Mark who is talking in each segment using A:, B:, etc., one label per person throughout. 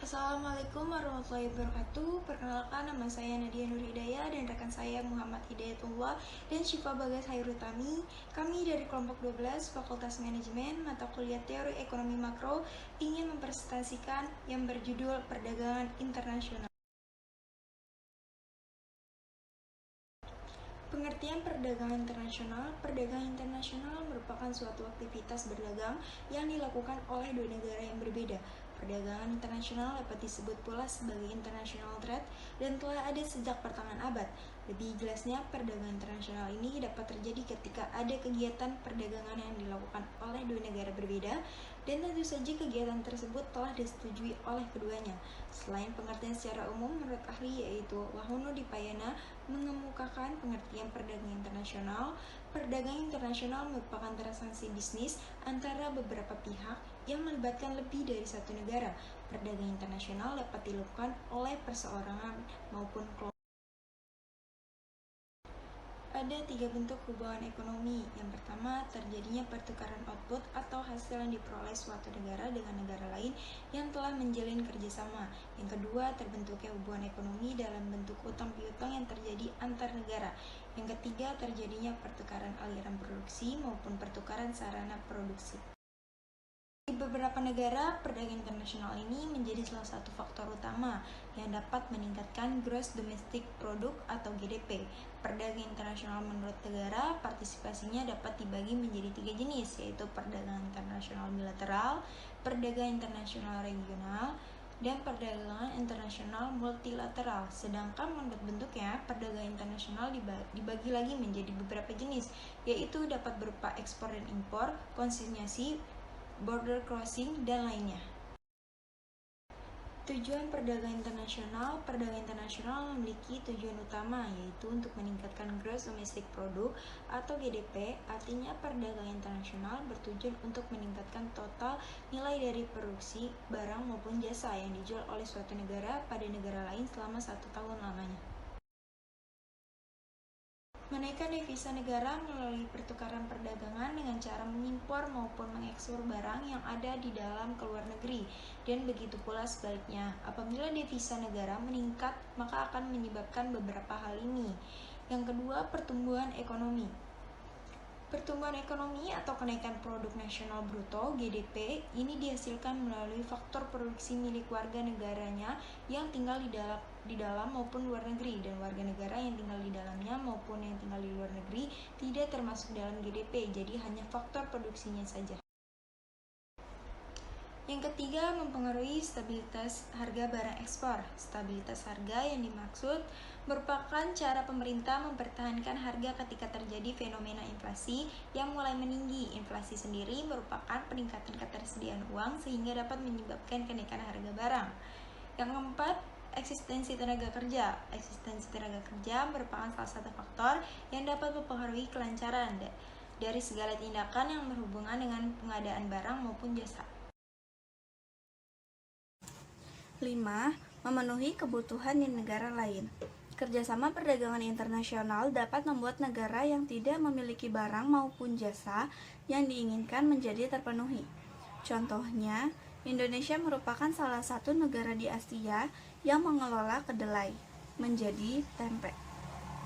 A: Assalamualaikum warahmatullahi wabarakatuh. Perkenalkan, nama saya Nadia Nur Hidayah dan rekan saya Muhammad Hidayatullah dan Syifa Bagas Hairutami. Kami dari kelompok 12 Fakultas Manajemen mata kuliah Teori Ekonomi Makro ingin mempresentasikan yang berjudul Perdagangan Internasional. Pengertian perdagangan internasional merupakan suatu aktivitas berdagang yang dilakukan oleh dua negara yang berbeda. Perdagangan internasional dapat disebut pula sebagai international trade dan telah ada sejak pertengahan abad. Lebih jelasnya, perdagangan internasional ini dapat terjadi ketika ada kegiatan perdagangan yang dilakukan oleh dua negara berbeda dan tentu saja kegiatan tersebut telah disetujui oleh keduanya. Selain pengertian secara umum, menurut ahli yaitu Lahono Dipayana mengemukakan pengertian perdagangan internasional. Perdagangan internasional merupakan transaksi bisnis antara beberapa pihak yang melibatkan lebih dari satu negara. Perdagangan internasional dapat dilakukan oleh perseorangan maupun kelompok. Ada tiga bentuk hubungan ekonomi. Yang pertama, terjadinya pertukaran output atau hasil yang diperoleh suatu negara dengan negara lain yang telah menjalin kerjasama. Yang kedua, terbentuknya hubungan ekonomi dalam bentuk utang piutang yang terjadi antar negara. Yang ketiga, terjadinya pertukaran aliran produksi maupun pertukaran sarana produksi. Di beberapa negara, perdagangan internasional ini menjadi salah satu faktor utama yang dapat meningkatkan Gross Domestic Product atau GDP. Perdagangan internasional menurut negara, partisipasinya dapat dibagi menjadi tiga jenis, yaitu perdagangan internasional bilateral, perdagangan internasional regional, dan perdagangan internasional multilateral. Sedangkan menurut bentuknya, perdagangan internasional dibagi lagi menjadi beberapa jenis, yaitu dapat berupa ekspor dan impor, konsinyasi, border crossing, dan lainnya. Tujuan perdagangan internasional memiliki tujuan utama, yaitu untuk meningkatkan Gross Domestic Product atau GDP. Artinya perdagangan internasional bertujuan untuk meningkatkan total nilai dari produksi barang maupun jasa yang dijual oleh suatu negara pada negara lain selama 1 tahun lamanya. Menaikkan devisa negara melalui pertukaran perdagangan dengan cara mengimpor maupun mengekspor barang yang ada di dalam ke luar negeri, dan begitu pula sebaliknya. Apabila devisa negara meningkat, maka akan menyebabkan beberapa hal ini. Yang kedua, pertumbuhan ekonomi. Pertumbuhan ekonomi atau kenaikan produk nasional bruto (GDP) ini dihasilkan melalui faktor produksi milik warga negaranya yang tinggal di dalam maupun luar negeri, dan warga negara yang tinggal di dalamnya maupun yang tinggal di luar negeri tidak termasuk dalam GDP, jadi hanya faktor produksinya saja. Yang ketiga, mempengaruhi stabilitas harga barang ekspor. Stabilitas harga yang dimaksud merupakan cara pemerintah mempertahankan harga ketika terjadi fenomena inflasi yang mulai meninggi. Inflasi sendiri merupakan peningkatan ketersediaan uang sehingga dapat menyebabkan kenaikan harga barang. Yang keempat, eksistensi tenaga kerja. Eksistensi tenaga kerja merupakan salah satu faktor yang dapat mempengaruhi kelancaran dari segala tindakan yang berhubungan dengan pengadaan barang maupun jasa.
B: 5. Memenuhi kebutuhan di negara lain. Kerjasama perdagangan internasional dapat membuat negara yang tidak memiliki barang maupun jasa yang diinginkan menjadi terpenuhi. Contohnya, Indonesia merupakan salah satu negara di Asia yang mengelola kedelai menjadi tempe,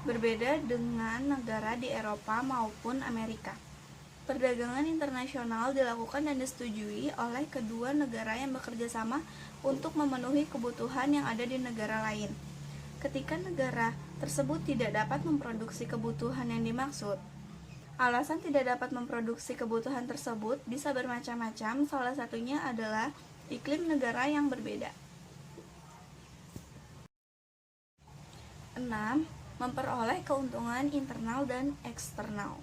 B: berbeda dengan negara di Eropa maupun Amerika. Perdagangan internasional dilakukan dan disetujui oleh kedua negara yang bekerja sama untuk memenuhi kebutuhan yang ada di negara lain. Ketika negara tersebut tidak dapat memproduksi kebutuhan yang dimaksud, alasan tidak dapat memproduksi kebutuhan tersebut bisa bermacam-macam, salah satunya adalah iklim negara yang berbeda. 6. Memperoleh keuntungan internal dan eksternal.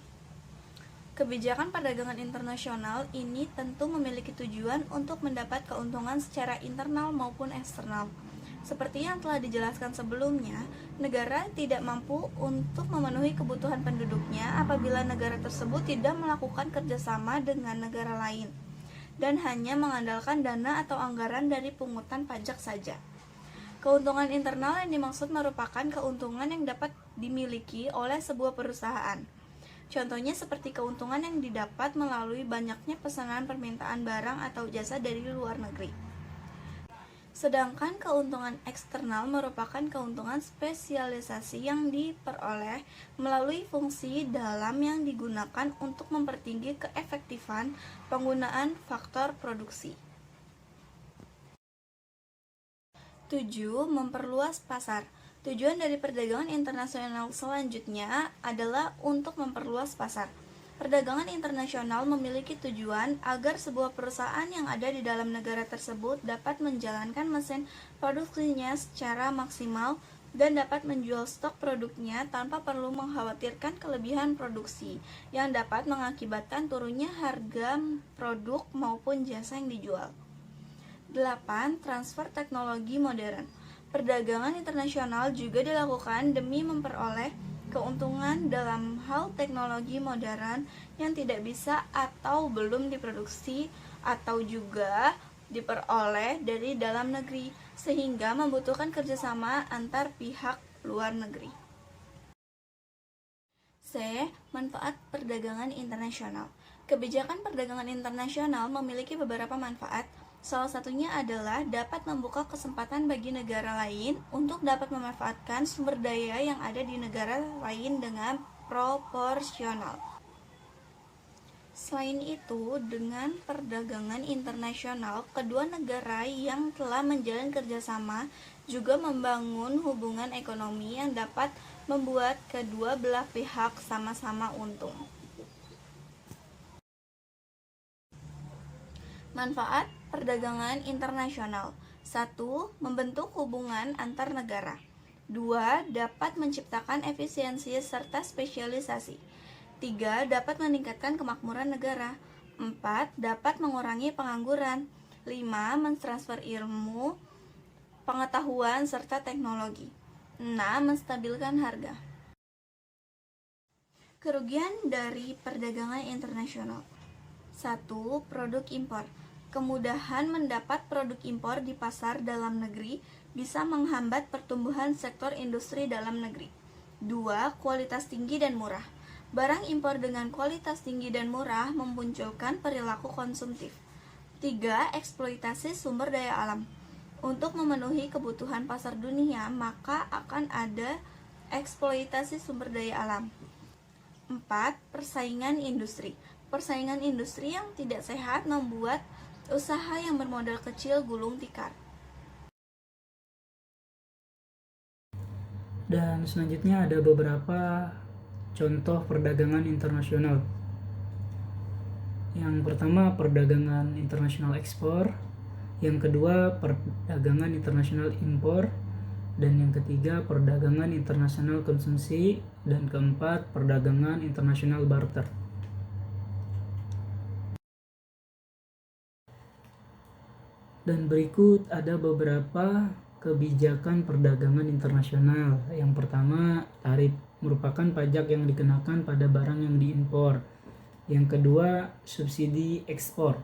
B: Kebijakan perdagangan internasional ini tentu memiliki tujuan untuk mendapat keuntungan secara internal maupun eksternal. Seperti yang telah dijelaskan sebelumnya, negara tidak mampu untuk memenuhi kebutuhan penduduknya apabila negara tersebut tidak melakukan kerjasama dengan negara lain dan hanya mengandalkan dana atau anggaran dari pungutan pajak saja. Keuntungan internal yang dimaksud merupakan keuntungan yang dapat dimiliki oleh sebuah perusahaan. Contohnya seperti keuntungan yang didapat melalui banyaknya pesanan permintaan barang atau jasa dari luar negeri. Sedangkan keuntungan eksternal merupakan keuntungan spesialisasi yang diperoleh melalui fungsi dalam yang digunakan untuk mempertinggi keefektifan penggunaan faktor produksi. 7. Memperluas pasar. Tujuan dari perdagangan internasional selanjutnya adalah untuk memperluas pasar. Perdagangan internasional memiliki tujuan agar sebuah perusahaan yang ada di dalam negara tersebut dapat menjalankan mesin produksinya secara maksimal dan dapat menjual stok produknya tanpa perlu mengkhawatirkan kelebihan produksi yang dapat mengakibatkan turunnya harga produk maupun jasa yang dijual. 8. Transfer teknologi modern. Perdagangan internasional juga dilakukan demi memperoleh keuntungan dalam hal teknologi modern yang tidak bisa atau belum diproduksi atau juga diperoleh dari dalam negeri, sehingga membutuhkan kerjasama antar pihak luar negeri. C. Manfaat perdagangan internasional. Kebijakan perdagangan internasional memiliki beberapa manfaat. Salah satunya adalah dapat membuka kesempatan bagi negara lain untuk dapat memanfaatkan sumber daya yang ada di negara lain dengan proporsional. Selain itu, dengan perdagangan internasional, kedua negara yang telah menjalin kerjasama juga membangun hubungan ekonomi yang dapat membuat kedua belah pihak sama-sama untung. Manfaat perdagangan internasional. 1. Membentuk hubungan antar negara. 2. Dapat menciptakan efisiensi serta spesialisasi. 3. Dapat meningkatkan kemakmuran negara. 4. Dapat mengurangi pengangguran. 5. Mentransfer ilmu, pengetahuan, serta teknologi. 6. Menstabilkan harga. Kerugian dari perdagangan internasional. 1. Produk impor. Kemudahan mendapat produk impor di pasar dalam negeri bisa menghambat pertumbuhan sektor industri dalam negeri. 2. Kualitas tinggi dan murah. Barang impor dengan kualitas tinggi dan murah memunculkan perilaku konsumtif. 3. Eksploitasi sumber daya alam. Untuk memenuhi kebutuhan pasar dunia, maka akan ada eksploitasi sumber daya alam. 4. Persaingan industri. Persaingan industri yang tidak sehat membuat usaha yang bermodal kecil gulung tikar.
C: Dan selanjutnya ada beberapa contoh perdagangan internasional. Yang pertama, perdagangan internasional ekspor. Yang kedua, perdagangan internasional impor. Dan yang ketiga, perdagangan internasional konsumsi. Dan keempat, perdagangan internasional barter. Dan berikut ada beberapa kebijakan perdagangan internasional. Yang pertama, tarif merupakan pajak yang dikenakan pada barang yang diimpor. Yang kedua, subsidi ekspor.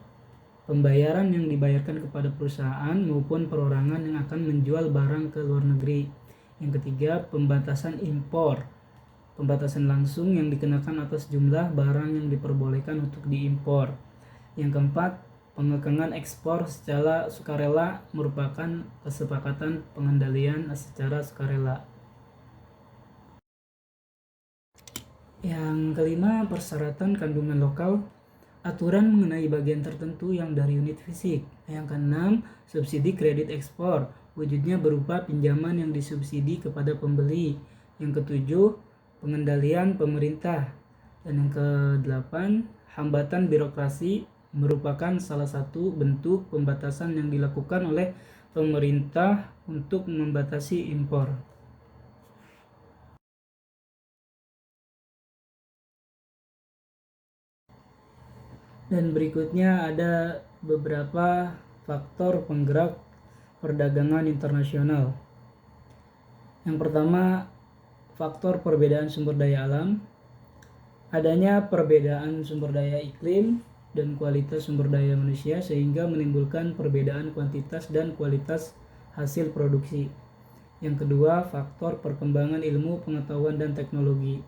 C: Pembayaran yang dibayarkan kepada perusahaan maupun perorangan yang akan menjual barang ke luar negeri. Yang ketiga, pembatasan impor. Pembatasan langsung yang dikenakan atas jumlah barang yang diperbolehkan untuk diimpor. Yang keempat, pengekangan ekspor secara sukarela merupakan kesepakatan pengendalian secara sukarela. Yang kelima, persyaratan kandungan lokal, aturan mengenai bagian tertentu yang dari unit fisik. Yang keenam, subsidi kredit ekspor, wujudnya berupa pinjaman yang disubsidi kepada pembeli. Yang ketujuh, pengendalian pemerintah. Dan yang kedelapan, hambatan birokrasi merupakan salah satu bentuk pembatasan yang dilakukan oleh pemerintah untuk membatasi impor. Dan berikutnya ada beberapa faktor penggerak perdagangan internasional. Yang pertama, faktor perbedaan sumber daya alam. Adanya perbedaan sumber daya iklim dan kualitas sumber daya manusia sehingga menimbulkan perbedaan kuantitas dan kualitas hasil produksi. Yang kedua, faktor perkembangan ilmu, pengetahuan, dan teknologi.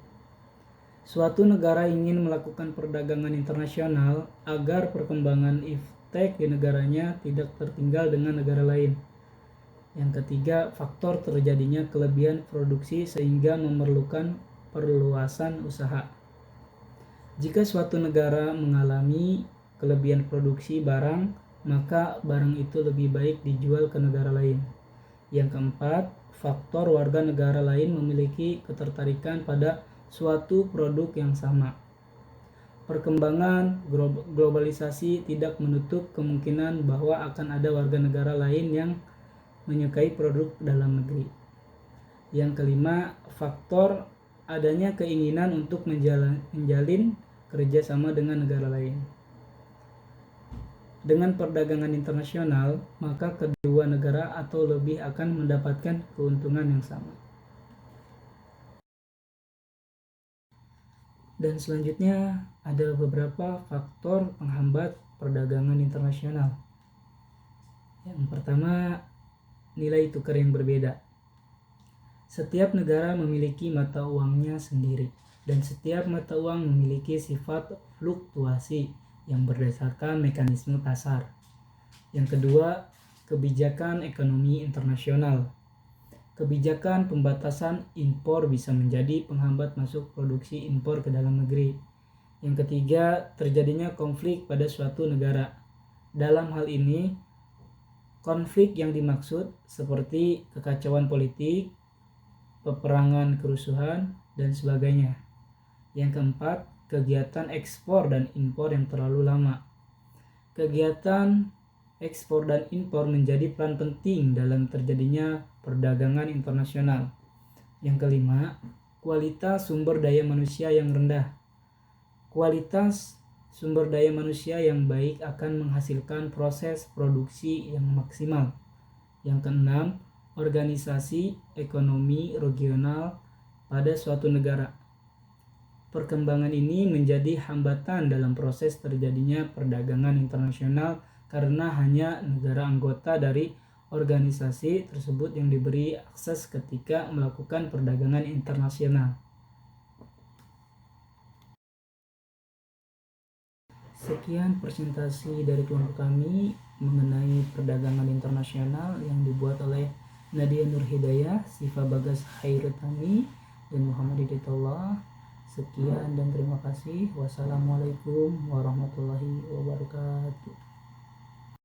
C: Suatu negara ingin melakukan perdagangan internasional agar perkembangan iptek di negaranya tidak tertinggal dengan negara lain. Yang ketiga, faktor terjadinya kelebihan produksi sehingga memerlukan perluasan usaha. Jika suatu negara mengalami kelebihan produksi barang, maka barang itu lebih baik dijual ke negara lain. Yang keempat, faktor warga negara lain memiliki ketertarikan pada suatu produk yang sama. Perkembangan globalisasi tidak menutup kemungkinan bahwa akan ada warga negara lain yang menyukai produk dalam negeri. Yang kelima, faktor adanya keinginan untuk menjalin kerjasama dengan negara lain. Dengan perdagangan internasional, maka kedua negara atau lebih akan mendapatkan keuntungan yang sama. Dan selanjutnya ada beberapa faktor penghambat perdagangan internasional. Yang pertama, nilai tukar yang berbeda. Setiap negara memiliki mata uangnya sendiri, dan setiap mata uang memiliki sifat fluktuasi yang berdasarkan mekanisme pasar. Yang kedua, kebijakan ekonomi internasional. Kebijakan pembatasan impor bisa menjadi penghambat masuk produksi impor ke dalam negeri. Yang ketiga, terjadinya konflik pada suatu negara. Dalam hal ini, konflik yang dimaksud seperti kekacauan politik, peperangan, kerusuhan, dan sebagainya. Yang keempat, kegiatan ekspor dan impor yang terlalu lama. Kegiatan ekspor dan impor menjadi peran penting dalam terjadinya perdagangan internasional. Yang kelima, kualitas sumber daya manusia yang rendah. Kualitas sumber daya manusia yang baik akan menghasilkan proses produksi yang maksimal. Yang keenam, organisasi ekonomi regional pada suatu negara. Perkembangan ini menjadi hambatan dalam proses terjadinya perdagangan internasional karena hanya negara anggota dari organisasi tersebut yang diberi akses ketika melakukan perdagangan internasional. Sekian presentasi dari kelompok kami mengenai perdagangan internasional yang dibuat oleh Nadia Nur Hidayah, Sifa Bagas Hairutami, dan Muhammad Hidayatullah. Sekian dan terima kasih. Wassalamualaikum warahmatullahi wabarakatuh.